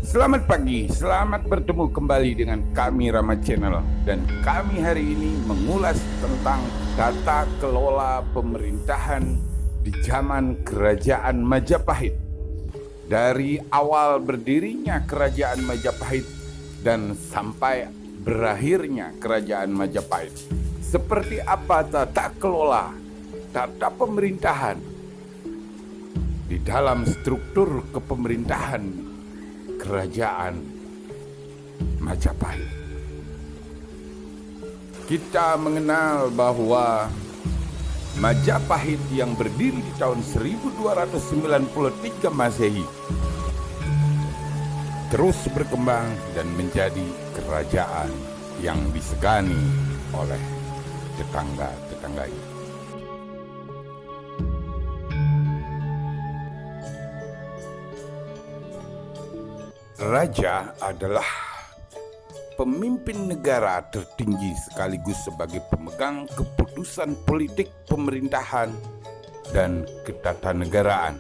Selamat pagi, selamat bertemu kembali dengan kami Rama Channel. Dan kami hari ini mengulas tentang tata kelola pemerintahan di zaman Kerajaan Majapahit. Dari awal berdirinya Kerajaan Majapahit dan sampai berakhirnya Kerajaan Majapahit. Seperti apa tata kelola, tata pemerintahan di dalam struktur kepemerintahan Kerajaan Majapahit. Kita mengenal bahwa Majapahit yang berdiri di tahun 1293 Masehi terus berkembang dan menjadi kerajaan yang disegani oleh tetangga-tetangganya. Raja adalah pemimpin negara tertinggi sekaligus sebagai pemegang keputusan politik pemerintahan dan ketatanegaraan.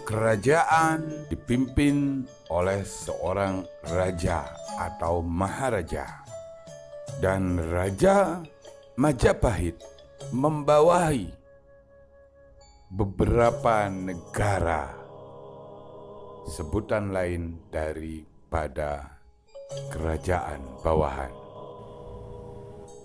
Kerajaan dipimpin oleh seorang raja atau maharaja. Dan Raja Majapahit membawahi beberapa negara. Sebutan lain daripada kerajaan bawahan.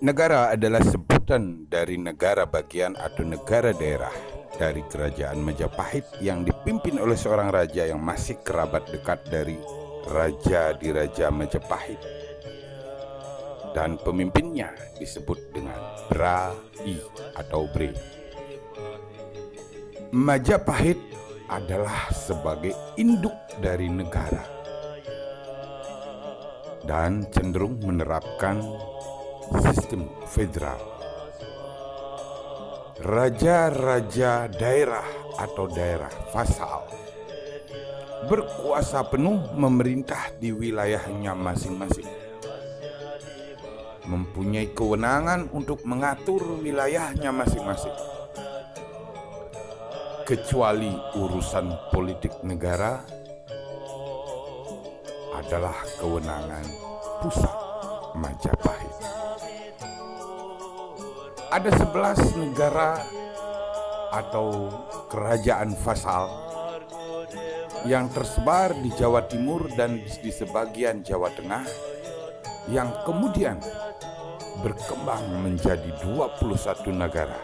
Negara adalah sebutan dari negara bagian atau negara daerah dari Kerajaan Majapahit yang dipimpin oleh seorang raja yang masih kerabat dekat dari Raja di Raja Majapahit. Dan pemimpinnya disebut dengan Brai atau Bre. Majapahit adalah sebagai induk dari negara dan cenderung menerapkan sistem federal. Raja-raja daerah atau daerah vasal berkuasa penuh memerintah di wilayahnya masing-masing, mempunyai kewenangan untuk mengatur wilayahnya masing-masing, kecuali urusan politik negara adalah kewenangan pusat Majapahit. Ada 11 negara atau kerajaan vasal yang tersebar di Jawa Timur dan di sebagian Jawa Tengah yang kemudian berkembang menjadi 21 negara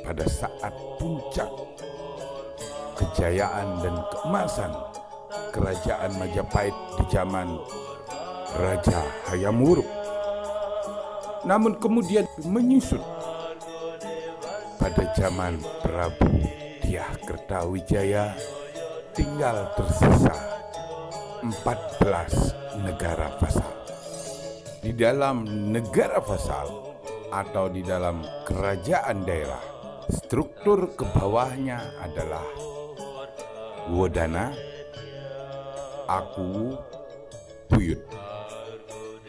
pada saat puncak kejayaan dan keemasan Kerajaan Majapahit di zaman Raja Hayam Wuruk. Namun kemudian menyusut pada zaman Prabu Dyah Kertawijaya, tinggal tersisa 14 negara vasal. Di dalam negara vasal atau di dalam kerajaan daerah, struktur ke bawahnya adalah Wodana, Aku, Buyut,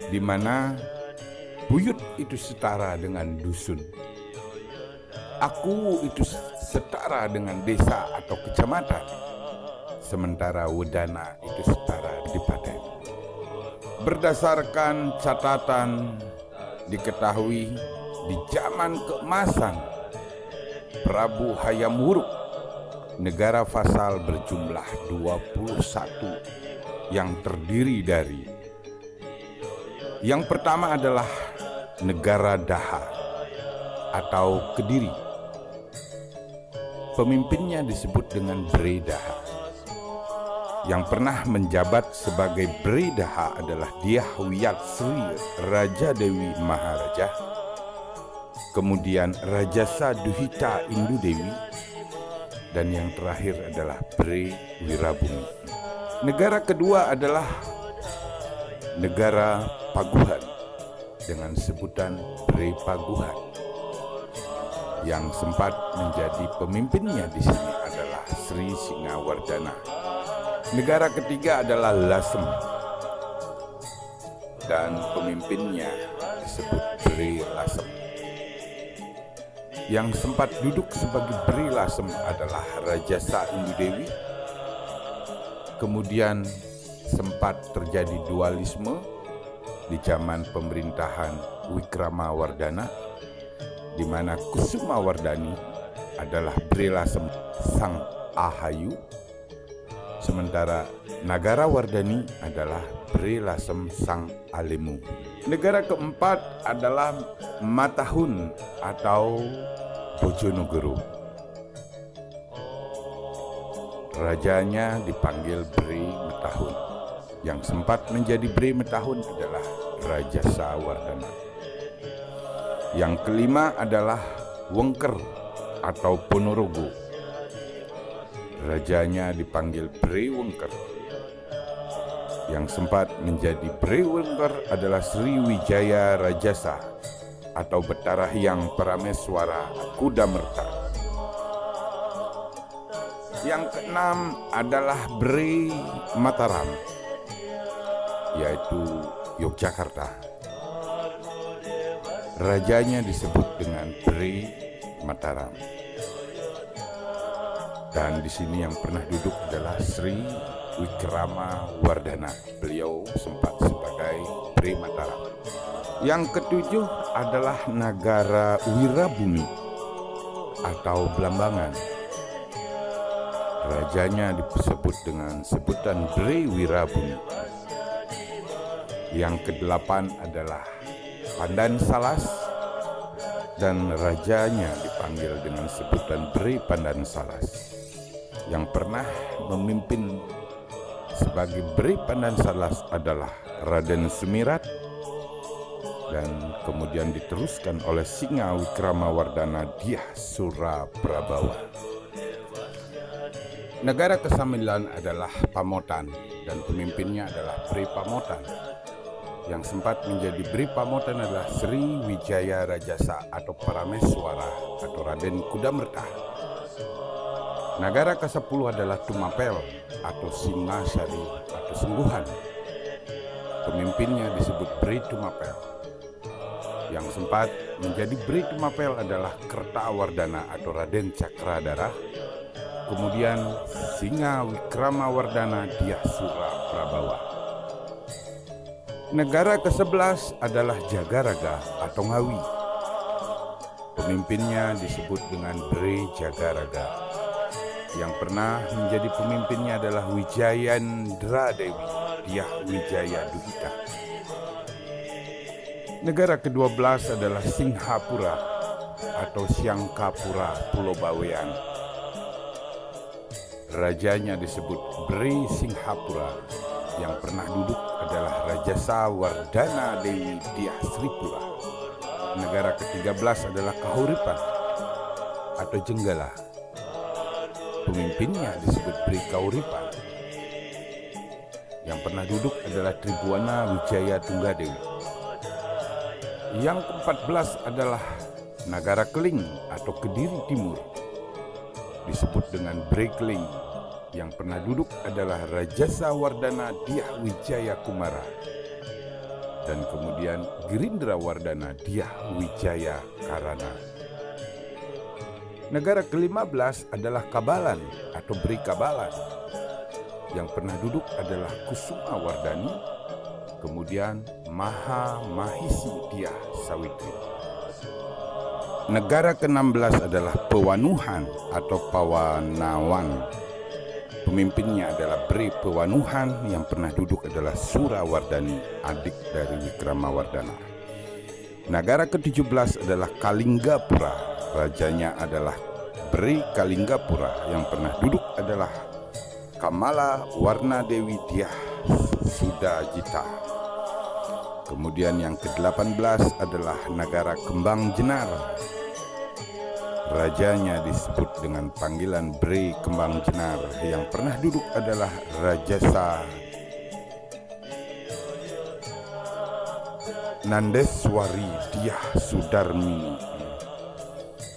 di mana Buyut itu setara dengan dusun, Aku itu setara dengan desa atau kecamatan, sementara Wodana itu setara dipaten. Berdasarkan catatan diketahui di zaman keemasan Prabu Hayam Wuruk, negara vasal berjumlah 21 yang terdiri dari, yang pertama adalah negara Daha atau Kediri. Pemimpinnya disebut dengan Bre Daha. Yang pernah menjabat sebagai Bre Daha adalah Dyah Wiyat Sri Raja Dewi Maharaja, kemudian Rajasa Duhita Indu Dewi, dan yang terakhir adalah Bre Wirabumi. Negara kedua adalah negara Paguhan dengan sebutan Bre Paguhan. Yang sempat menjadi pemimpinnya di sini adalah Sri Singawardana. Negara ketiga adalah Lasem dan pemimpinnya disebut Bre Lasem. Yang sempat duduk sebagai Bre Lasem adalah Rajasa Indu Dewi, kemudian sempat terjadi dualisme di zaman pemerintahan Wikramawardhana, di mana Kusumawardhani adalah Brilasem sang Ahayu, sementara Nagarawardhani adalah Brilasem sang Alemu. Negara keempat adalah Matahun atau Bojonegoro. Rajanya dipanggil Bri Matahun. Yang sempat menjadi Bri Matahun adalah Raja Sawardhana. Yang kelima adalah Wengker atau Ponorogo. Rajanya dipanggil Bri Wengker. Yang sempat menjadi Bri Wengker adalah Sriwijaya Rajasa atau Betara Hyang Parameswara Kudamerta. Yang keenam adalah Bri Mataram, yaitu Yogyakarta. Rajanya disebut dengan Bri Mataram. Dan di sini yang pernah duduk adalah Sri Wikramawardhana. Beliau sempat sebagai Bri Mataram. Yang ketujuh adalah Nagara Wirabumi atau Blambangan. Rajanya disebut dengan sebutan Bri Wirabumi. Yang kedelapan adalah Pandan Salas, dan rajanya dipanggil dengan sebutan Bri Pandan Salas. Yang pernah memimpin sebagai Bri Pandan Salas adalah Raden Sumirat, dan kemudian diteruskan oleh Singa Wikramawardhana Dyah Suraprabawa. Negara ke-9 adalah Pamotan, dan pemimpinnya adalah Bri Pamotan. Yang sempat menjadi Bri Pamotan adalah Sriwijaya Rajasa atau Parameswara atau Raden Kudamerta. Negara ke-10 adalah Tumapel atau Singasari atau Sungguhan. Pemimpinnya disebut Bri Tumapel. Yang sempat menjadi Bri Tumapel adalah Kertawardhana atau Raden Cakradara. Kemudian Singa Wikramawardhana Dyah Suraprabawa. Negara ke-11 adalah Jagaraga atau Ngawi. Pemimpinnya disebut dengan Bri Jagaraga. Yang pernah menjadi pemimpinnya adalah Wijayendra Dewi Dyah Wijaya Duhita. Negara ke-12 adalah Singhapura atau Syangkapura Pulau Bawean. Rajanya disebut Bri Singhapura. Yang pernah duduk adalah Raja Sawardhana Dewi Dyah Sripura. Negara ke-13 adalah Kahuripan atau Jenggala. Pemimpinnya disebut Bri Kahuripan. Yang pernah duduk adalah Tribuana Wijaya Tunggadewi. Yang ke-14 adalah Nagara Keling atau Kediri Timur, disebut dengan Bri Keling. Yang pernah duduk adalah Raja Sawardhana Dyah Wijaya Kumara, dan kemudian Girindrawardhana Dyah Wijaya Karana. Negara ke-15 adalah Kabalan atau Bri Kabalan. Yang pernah duduk adalah Kusumawardhani, kemudian Maha Mahisi Dyah Sawitri. Negara ke-16 adalah Pewanuhan atau Pawanawan. Pemimpinnya adalah Bri Pewanuhan. Yang pernah duduk adalah Surawardhani, adik dari Wikramawardhana. Negara ke-17 adalah Kalinggapura. Rajanya adalah Bri Kalinggapura. Yang pernah duduk adalah Kamala Warna Dewi Dyah Sudajita. Kemudian yang ke-18 adalah Negara Kembang Jenar. Rajanya disebut dengan panggilan Bri Kembang Jenar. Yang pernah duduk adalah Rajasa Nandeswari Dyah Sudarmini.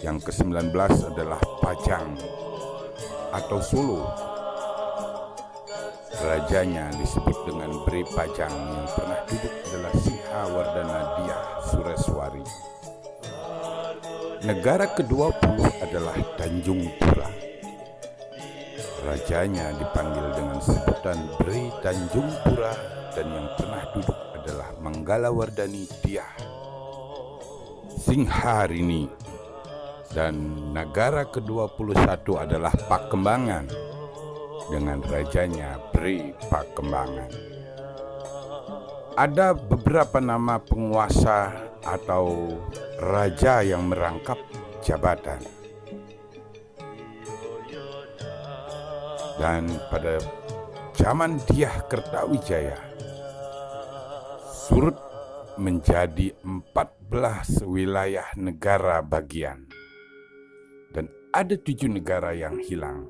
Yang ke-19 adalah Pajang atau Solo. Rajanya disebut dengan Bri Pajang. Yang pernah duduk adalah Singhawardhana Dyah Sureswari. Negara ke-20 adalah Tanjung Pura. Rajanya dipanggil dengan sebutan Bri Tanjung Pura dan yang pernah duduk adalah Manggalawardhani Dyah Singharini. Dan negara ke-21 adalah Pakembangan dengan rajanya Bri Pakembangan. Ada beberapa nama penguasa atau raja yang merangkap jabatan. Dan pada zaman Dyah Kertawijaya surut menjadi 14 wilayah negara bagian. Dan ada 7 negara yang hilang,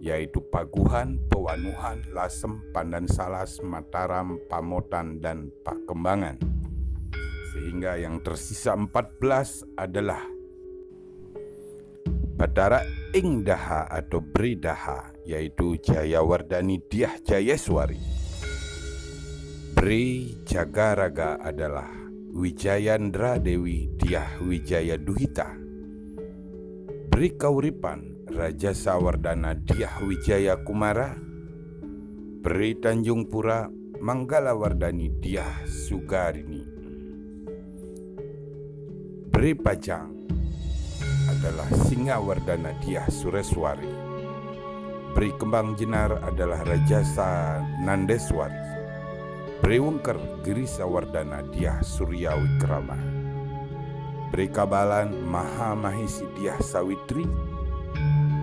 yaitu Paguhan, Pewanuhan, Lasem, Pandansalas, Mataram, Pamotan, dan Pakembangan. Sehingga yang tersisa 14 adalah Batara Ing Daha atau Bri Daha, yaitu Jayawardhani Dyah Jayeswari. Bri Jagaraga adalah Wijayandra Dewi Dyah Wijaya Duhita. Bri Kauripan Raja Sawardhana Dyah Wijaya Kumara. Bri Tanjung Pura Manggalawardhani Dyah Sugarini. Bri Pajang adalah Singawardhana Dyah Sureswari. Bri Kembang Jenar adalah Raja Sanandeswari. Bri Wengker Girisawardhana Dyah Surya Wikrama. Bri Kabalan Mahamahisi Dyah Sawitri.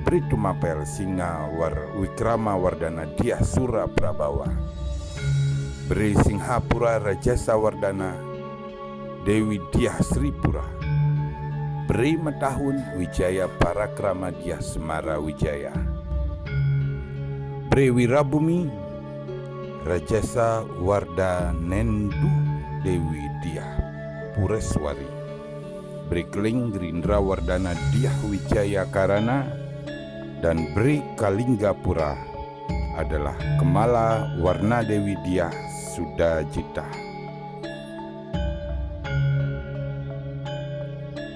Bri Tumapel Wikrama Wardhana Dyah Sura Prabawa. Bri Singhapura Raja Sawardhana Dewi Dyah Sripura. Bri Metahun Wijaya Parakrama Dyah Semara Wijaya. Bri Wirabumi Rajasa Wardanendu Dewi Dyah Pureswari. Bri Keling Gerindra Wardana Dyah Wijaya Karana. Dan Bri Kalinggapura adalah Kemala Warna Dewi Dyah Sudajita.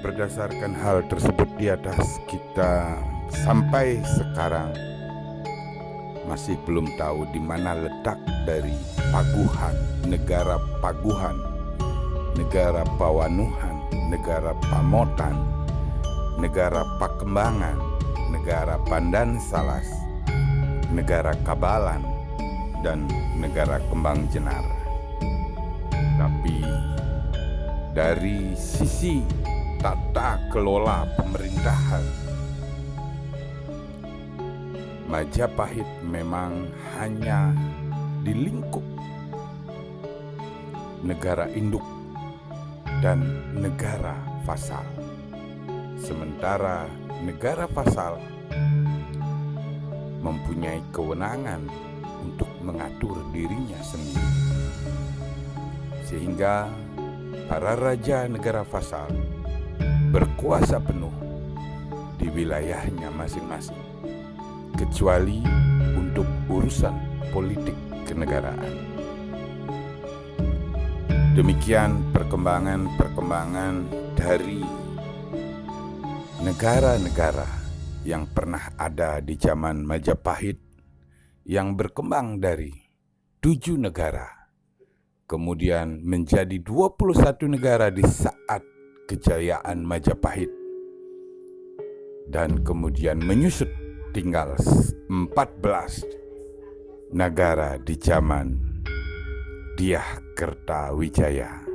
Berdasarkan hal tersebut di atas, kita sampai sekarang masih belum tahu di mana letak dari Paguhan, negara Paguhan, negara Pawanuhan, negara Pamotan, negara Pakembangan, negara Pandansalas, negara Kabalan, dan negara Kembang Jenar. Tapi dari sisi tata kelola pemerintahan, Majapahit memang hanya di lingkup negara induk dan negara vasal. Sementara negara vasal mempunyai kewenangan untuk mengatur dirinya sendiri. Sehingga para raja negara vasal berkuasa penuh di wilayahnya masing-masing, kecuali untuk urusan politik kenegaraan. Demikian perkembangan dari negara-negara yang pernah ada di zaman Majapahit, yang berkembang dari 7 negara, kemudian menjadi 21 negara di saat kejayaan Majapahit, dan kemudian menyusut tinggal 14 negara di zaman Dyah Kertawijaya.